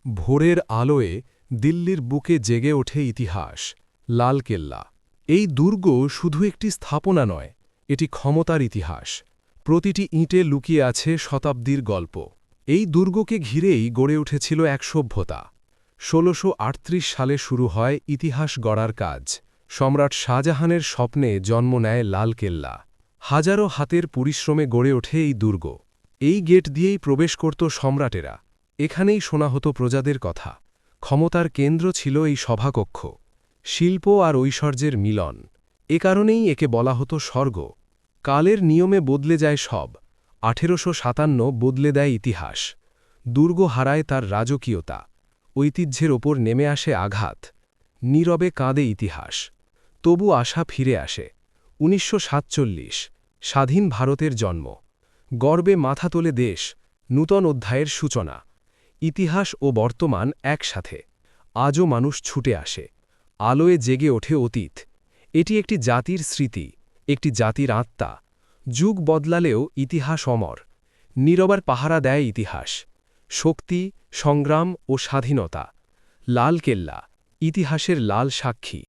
ভোরের আলোয় দিল্লির বুকে জেগে ওঠে ইতিহাস। লালকেল্লা। এই দুর্গ শুধু একটি স্থাপনা নয়, এটি ক্ষমতার ইতিহাস। প্রতিটি ইঁটে লুকিয়ে আছে শতাব্দীর গল্প। এই দুর্গকে ঘিরেই গড়ে উঠেছিল এক সভ্যতা। ১৬৩৮ সালে শুরু হয় ইতিহাস গড়ার কাজ। সম্রাট শাহজাহানের স্বপ্নে জন্ম নেয় লালকেল্লা। হাজারো হাতের পরিশ্রমে গড়ে ওঠে এই দুর্গ। এই গেট দিয়েই প্রবেশ করত সম্রাটেরা। এখানেই শোনা হতো প্রজাদের কথা। ক্ষমতার কেন্দ্র ছিল এই সভাকক্ষ। শিল্প আর ঐশ্বর্যের মিলন। এ কারণেই একে বলা হতো স্বর্গ। কালের নিয়মে বদলে যায় সব। ১৮৫৭ বদলে দেয় ইতিহাস। দুর্গ হারায় তার রাজকীয়তা। ঐতিহ্যের ওপর নেমে আসে আঘাত। নীরবে কাঁদে ইতিহাস। তবু আশা ফিরে আসে। ১৯৪৭ স্বাধীন ভারতের জন্ম। গর্বে মাথা তোলে দেশ। নূতন অধ্যায়ের সূচনা। ইতিহাস ও বর্তমান একসাথে। আজও মানুষ ছুটে আসে। আলোয় জেগে ওঠে অতীত। এটি একটি জাতির স্মৃতি, একটি জাতির আত্মা। যুগ বদলালেও ইতিহাস অমর। নীরবার পাহারা দেয় ইতিহাস। শক্তি, সংগ্রাম ও স্বাধীনতা। লালকেল্লা, ইতিহাসের লাল সাক্ষী।